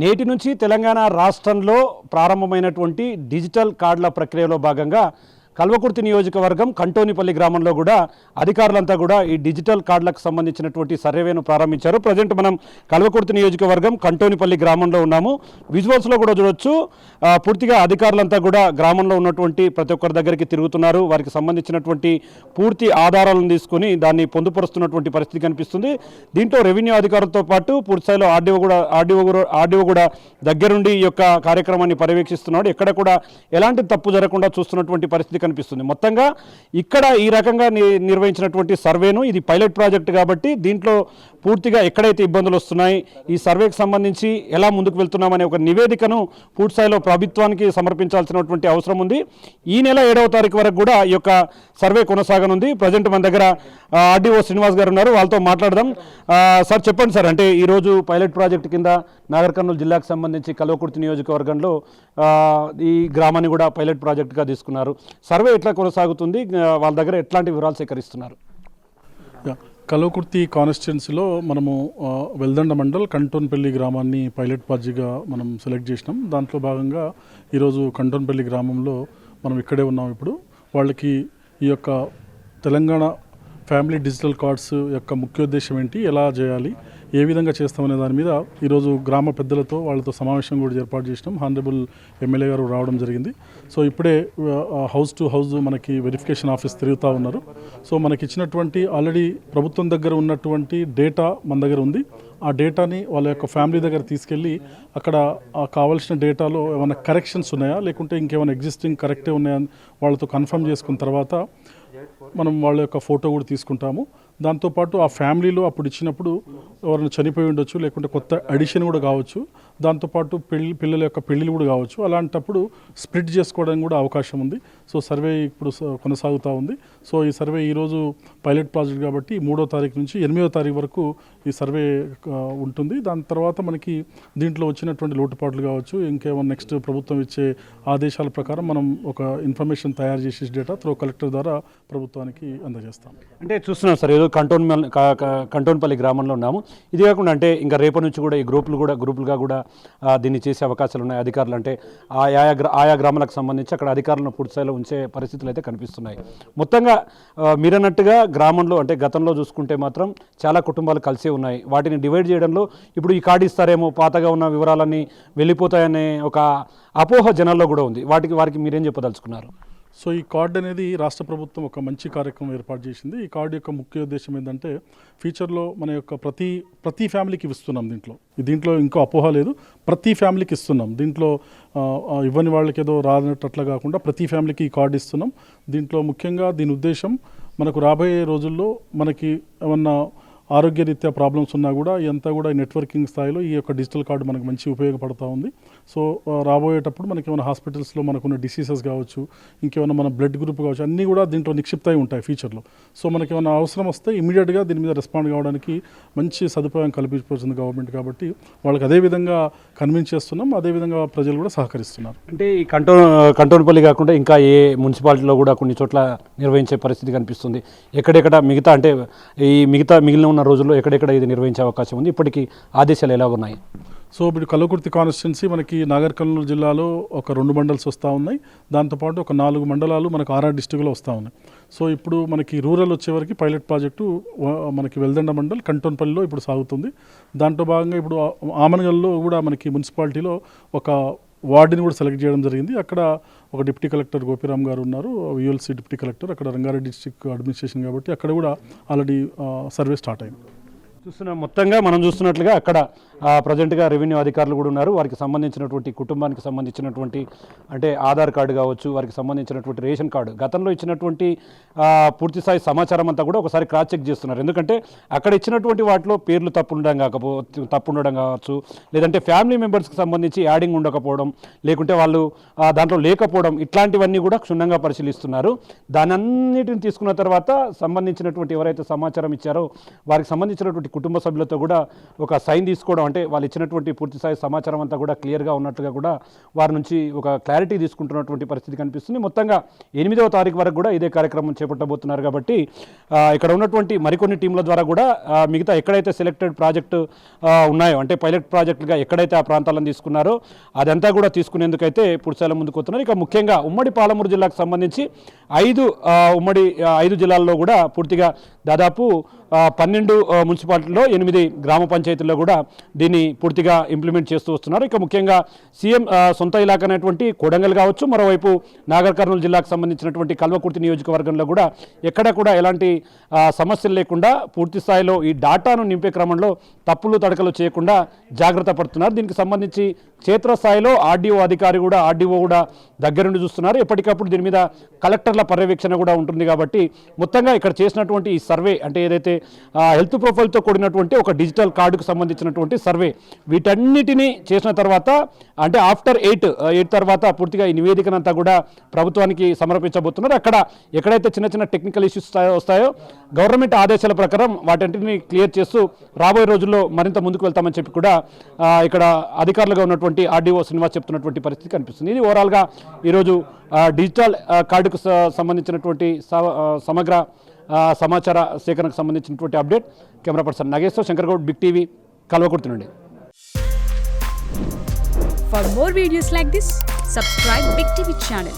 నేటి నుంచి తెలంగాణ రాష్ట్రంలో ప్రారంభమైనటువంటి డిజిటల్ కార్డుల ప్రక్రియలో భాగంగా కల్వకుర్తి నియోజకవర్గం కంటోనిపల్లి గ్రామంలో కూడా అధికారులంతా కూడా ఈ డిజిటల్ కార్డులకు సంబంధించినటువంటి సర్వేను ప్రారంభించారు. ప్రజెంట్ మనం కల్వకుర్తి నియోజకవర్గం కంటోనిపల్లి గ్రామంలో ఉన్నాము. విజువల్స్లో కూడా చూడొచ్చు. పూర్తిగా అధికారులంతా కూడా గ్రామంలో ఉన్నటువంటి ప్రతి ఒక్కరి దగ్గరికి తిరుగుతున్నారు. వారికి సంబంధించినటువంటి పూర్తి ఆధారాలను తీసుకొని దాన్ని పొందుపరుస్తున్నటువంటి పరిస్థితి కనిపిస్తుంది. దీంట్లో రెవెన్యూ అధికారులతో పాటు పూర్తిస్థాయిలో ఆర్డీఓ కూడా దగ్గరుండి ఈ యొక్క కార్యక్రమాన్ని పర్యవేక్షిస్తున్నాడు. ఎక్కడ కూడా ఎలాంటి తప్పు జరగకుండా చూస్తున్నటువంటి పరిస్థితి కనిపిస్తుంది. మొత్తంగా ఇక్కడ ఈ రకంగా నిర్వహించినటువంటి సర్వేను, ఇది పైలట్ ప్రాజెక్ట్ కాబట్టి దీంట్లో పూర్తిగా ఎక్కడైతే ఇబ్బందులు వస్తున్నాయి, ఈ సర్వేకి సంబంధించి ఎలా ముందుకు వెళ్తున్నామనే ఒక నివేదికను పూర్తిస్థాయిలో ప్రభుత్వానికి సమర్పించాల్సినటువంటి అవసరం ఉంది. ఈ నెల 7వ తారీఖు వరకు కూడా ఈ యొక్క సర్వే కొనసాగనుంది. ప్రజెంట్ మన దగ్గర ఆర్డీఓ శ్రీనివాస్ గారు ఉన్నారు, వాళ్ళతో మాట్లాడదాం. సార్ చెప్పండి సార్, అంటే ఈరోజు పైలట్ ప్రాజెక్ట్ కింద నాగర్ కర్నూలు జిల్లాకు సంబంధించి కల్వకుర్తి నియోజకవర్గంలో ఈ గ్రామాన్ని కూడా పైలట్ ప్రాజెక్టుగా తీసుకున్నారు. సర్వే ఎట్లా కొనసాగుతుంది, వాళ్ళ దగ్గర ఎట్లాంటి వివరాలు సేకరిస్తున్నారు? కల్వకుర్తి కాన్స్టిట్యున్సీలో మనము వెల్దండ మండల్ కంటోన్పల్లి గ్రామాన్ని పైలట్ ప్రాజెక్ట్గా మనం సెలెక్ట్ చేసినాం. దాంట్లో భాగంగా ఈరోజు కంటోన్పల్లి గ్రామంలో మనం ఇక్కడే ఉన్నాం. ఇప్పుడు వాళ్ళకి ఈ యొక్క తెలంగాణ ఫ్యామిలీ డిజిటల్ కార్డ్స్ యొక్క ముఖ్యోద్దేశం ఏంటి, ఎలా చేయాలి, ఏ విధంగా చేస్తామనే దాని మీద ఈరోజు గ్రామ పెద్దలతో వాళ్ళతో సమావేశం కూడా ఏర్పాటు చేసినాం. హానరబుల్ ఎమ్మెల్యే గారు రావడం జరిగింది. సో ఇప్పుడే హౌస్ టు హౌస్ మనకి వెరిఫికేషన్ ఆఫీస్ తిరుగుతూ ఉన్నారు. సో మనకి ఇచ్చినటువంటి ఆల్రెడీ ప్రభుత్వం దగ్గర ఉన్నటువంటి డేటా మన దగ్గర ఉంది. ఆ డేటాని వాళ్ళ యొక్క ఫ్యామిలీ దగ్గర తీసుకెళ్ళి అక్కడ కావాల్సిన డేటాలో ఏమైనా కరెక్షన్స్ ఉన్నాయా, లేకుంటే ఇంకేమైనా ఎగ్జిస్టింగ్ కరెక్టే ఉన్నాయా వాళ్ళతో కన్ఫర్మ్ చేసుకున్న తర్వాత మనం వాళ్ళ యొక్క ఫోటో కూడా తీసుకుంటాము. దాంతోపాటు ఆ ఫ్యామిలీలో అప్పుడు ఇచ్చినప్పుడు ఎవరైనా చనిపోయి ఉండొచ్చు, లేకుంటే కొత్త అడిషన్ కూడా కావచ్చు. దాంతోపాటు పిల్లల యొక్క పెళ్ళిళ్ళు కూడా కావచ్చు. అలాంటప్పుడు స్ప్లిట్ చేసుకోవడానికి కూడా అవకాశం ఉంది. సో సర్వే ఇప్పుడు కొనసాగుతూ ఉంది. సో ఈ సర్వే ఈరోజు పైలట్ ప్రాజెక్ట్ కాబట్టి 3వ తారీఖు నుంచి 8వ తారీఖు వరకు ఈ సర్వే ఉంటుంది. దాని తర్వాత మనకి దీంట్లో వచ్చినటువంటి లోటుపాట్లు కావచ్చు, ఇంకేమైనా నెక్స్ట్ ప్రభుత్వం ఇచ్చే ఆదేశాల ప్రకారం మనం ఒక ఇన్ఫర్మేషన్ తయారు చేసి డేటా త్రూ కలెక్టర్ ద్వారా ప్రభుత్వానికి అందజేస్తాం. అంటే చూస్తున్నాం సార్, ఏదో కంటోన్పల్లి గ్రామంలో ఉన్నాము. ఇది కాకుండా అంటే ఇంకా రేపటి నుంచి కూడా ఈ గ్రూపులుగా కూడా దీన్ని చేసే అవకాశాలు ఉన్నాయి. అధికారులు అంటే ఆయా గ్రామాలకు సంబంధించి అక్కడ అధికారులను పూర్తిస్థాయిలో ఉంచే పరిస్థితులు అయితే కనిపిస్తున్నాయి. మొత్తంగా మీరన్నట్టుగా గ్రామంలో అంటే గతంలో చూసుకుంటే మాత్రం చాలా కుటుంబాలు కలిసే ఉన్నాయి. వాటిని డివైడ్ చేయడంలో ఇప్పుడు ఈ కార్డు ఇస్తారేమో, పాతగా ఉన్న వివరాలన్నీ వెళ్ళిపోతాయనే ఒక అపోహ జనాల్లో కూడా ఉంది. వారికి మీరేం చెప్పదలుచుకున్నారు? సో ఈ కార్డు అనేది రాష్ట్ర ప్రభుత్వం ఒక మంచి కార్యక్రమం ఏర్పాటు చేసింది. ఈ కార్డు యొక్క ముఖ్య ఉద్దేశం ఏంటంటే ఫ్యూచర్లో మన యొక్క ప్రతి ఫ్యామిలీకి ఇస్తున్నాం. దీంట్లో ఇంకో అపోహ లేదు, ప్రతి ఫ్యామిలీకి ఇస్తున్నాం. దీంట్లో ఇవ్వని వాళ్ళకి ఏదో రానట్లా కాకుండా ప్రతి ఫ్యామిలీకి ఈ కార్డు ఇస్తున్నాం. దీంట్లో ముఖ్యంగా దీని ఉద్దేశం మనకు రాబోయే రోజుల్లో మనకి ఏమన్నా ఆరోగ్యరీత్యా ప్రాబ్లమ్స్ ఉన్నా కూడా ఇదంతా కూడా నెట్వర్కింగ్ స్థాయిలో ఈ యొక్క డిజిటల్ కార్డు మనకు మంచి ఉపయోగపడుతూ ఉంది. సో రాబోయేటప్పుడు మనకి ఏమైనా హాస్పిటల్స్లో మనకున్న డిసీజెస్ కావచ్చు, ఇంకేమైనా మన బ్లడ్ గ్రూప్ కావచ్చు, అన్నీ కూడా దీంట్లో నిక్షిప్తమై ఉంటాయి ఫ్యూచర్లో. సో మనకి ఏమైనా అవసరం వస్తే ఇమీడియట్గా దీని మీద రెస్పాండ్ కావడానికి మంచి సదుపాయం కల్పించబోతుంది గవర్నమెంట్. కాబట్టి వాళ్ళకి అదేవిధంగా కన్విన్స్ చేస్తున్నాం, అదేవిధంగా ప్రజలు కూడా సహకరిస్తున్నారు. అంటే ఈ కంటోన్పల్లి కాకుండా ఇంకా ఏ మున్సిపాలిటీలో కూడా కొన్ని చోట్ల నిర్వహించే పరిస్థితి కనిపిస్తుంది. ఎక్కడెక్కడ మిగిలిన ఉన్న రోజుల్లో ఎక్కడెక్కడ ఇది నిర్వహించే అవకాశం ఉంది? ఇప్పటికీ ఆదేశాలు ఎలా ఉన్నాయి? సో ఇప్పుడు కల్వకుర్తి కాన్స్టిట్యున్సీ మనకి నాగర్ కర్నూలు జిల్లాలో ఒక 2 మండల్స్ వస్తూ ఉన్నాయి. దాంతోపాటు ఒక 4 మండలాలు మనకు ఆర్ఆర్ డిస్టిక్లో వస్తూ ఉన్నాయి. సో ఇప్పుడు మనకి రూరల్ వచ్చేవరకు పైలట్ ప్రాజెక్టు మనకి వెల్దండ మండల్ కంటోన్పల్లిలో ఇప్పుడు సాగుతుంది. దాంట్లో భాగంగా ఇప్పుడు ఆమనగల్లో కూడా మనకి మున్సిపాలిటీలో ఒక వార్డుని కూడా సెలెక్ట్ చేయడం జరిగింది. అక్కడ ఒక డిప్యూటీ కలెక్టర్ గోపిరామ్ గారు ఉన్నారు, యూఎల్సీ డిప్యూటీ కలెక్టర్, అక్కడ రంగారెడ్డి డిస్ట్రిక్ట్ అడ్మినిస్ట్రేషన్ కాబట్టి అక్కడ కూడా ఆల్రెడీ సర్వే స్టార్ట్ అయింది. చూస్తున్నాం. మొత్తంగా మనం చూస్తున్నట్లుగా అక్కడ ప్రజెంట్గా రెవెన్యూ అధికారులు కూడా ఉన్నారు. వారికి సంబంధించినటువంటి కుటుంబానికి సంబంధించినటువంటి అంటే ఆధార్ కార్డు కావచ్చు, వారికి సంబంధించినటువంటి రేషన్ కార్డు, గతంలో ఇచ్చినటువంటి పూర్తిస్థాయి సమాచారం అంతా కూడా ఒకసారి క్రాస్ చెక్ చేస్తున్నారు. ఎందుకంటే అక్కడ ఇచ్చినటువంటి వాటిలో పేర్లు తప్పు ఉండడం కావచ్చు, లేదంటే ఫ్యామిలీ మెంబర్స్కి సంబంధించి యాడింగ్ ఉండకపోవడం, లేకుంటే వాళ్ళు దాంట్లో లేకపోవడం, ఇట్లాంటివన్నీ కూడా క్షుణ్ణంగా పరిశీలిస్తున్నారు. దానన్నిటిని తీసుకున్న తర్వాత సంబంధించినటువంటి ఎవరైతే సమాచారం ఇచ్చారో వారికి సంబంధించినటువంటి కుటుంబ సభ్యులతో కూడా ఒక సైన్ తీసుకోవడం, అంటే వాళ్ళు ఇచ్చినటువంటి పూర్తి స్థాయి సమాచారం అంతా కూడా క్లియర్గా ఉన్నట్టుగా కూడా వారి నుంచి ఒక క్లారిటీ తీసుకుంటున్నటువంటి పరిస్థితి కనిపిస్తుంది. మొత్తంగా 8వ తారీఖు వరకు కూడా ఇదే కార్యక్రమం చేపట్టబోతున్నారు కాబట్టి ఇక్కడ ఉన్నటువంటి మరికొన్ని టీంల ద్వారా కూడా మిగతా ఎక్కడైతే సెలెక్టెడ్ ప్రాజెక్టు ఉన్నాయో, అంటే పైలట్ ప్రాజెక్టుగా ఎక్కడైతే ఆ ప్రాంతాలను తీసుకున్నారో అదంతా కూడా తీసుకునేందుకైతే పూర్తిస్థాయిలో ముందుకు వస్తున్నారు. ఇక ముఖ్యంగా ఉమ్మడి పాలమూరు జిల్లాకు సంబంధించి 5 జిల్లాల్లో కూడా పూర్తిగా దాదాపు 12 మున్సిపాలిటీల్లో 8 గ్రామ పంచాయతీల్లో కూడా దీన్ని పూర్తిగా ఇంప్లిమెంట్ చేస్తూ వస్తున్నారు. ఇక ముఖ్యంగా సీఎం సొంత ఇలాకా అనేటువంటి కొడంగల్ కావచ్చు, మరోవైపు నాగర్ కర్నూలు జిల్లాకు సంబంధించినటువంటి కల్వకుర్తి నియోజకవర్గంలో కూడా ఎక్కడ కూడా ఎలాంటి సమస్యలు లేకుండా పూర్తి స్థాయిలో ఈ డాటాను నింపే క్రమంలో తప్పులు తడకలు చేయకుండా జాగ్రత్త పడుతున్నారు. దీనికి సంబంధించి క్షేత్రస్థాయిలో ఆర్డీఓ కూడా దగ్గరుండి చూస్తున్నారు. ఎప్పటికప్పుడు దీని మీద కలెక్టర్ల పర్యవేక్షణ కూడా ఉంటుంది కాబట్టి మొత్తంగా ఇక్కడ చేసినటువంటి ఈ సర్వే, అంటే ఏదైతే హెల్త్ ప్రొఫైల్తో కూడినటువంటి ఒక డిజిటల్ కార్డుకు సంబంధించినటువంటి సర్వే, వీటన్నిటినీ చేసిన తర్వాత, అంటే ఆఫ్టర్ 8 తర్వాత పూర్తిగా ఈ నివేదికనంతా కూడా ప్రభుత్వానికి సమర్పించబోతున్నారు. అక్కడ ఎక్కడైతే చిన్న చిన్న టెక్నికల్ ఇష్యూస్ వస్తాయో గవర్నమెంట్ ఆదేశాల ప్రకారం వాటన్నిటిని క్లియర్ చేస్తూ రాబోయే రోజుల్లో మరింత ముందుకు వెళ్తామని చెప్పి కూడా ఇక్కడ అధికారులుగా ఉన్నటువంటి ఆర్డీఓ శ్రీనివాస్ చెప్తున్నటువంటి పరిస్థితి కనిపిస్తుంది. ఇది ఓవరాల్గా ఈరోజు డిజిటల్ కార్డుకు సంబంధించినటువంటి సమగ్ర సమాచార సేకరణకు సంబంధించినటువంటి update. Camera person Nageshwar, Shankar Goud, big TV, Kalvakurthi నుండి. For more videos like this, subscribe Big TV channel.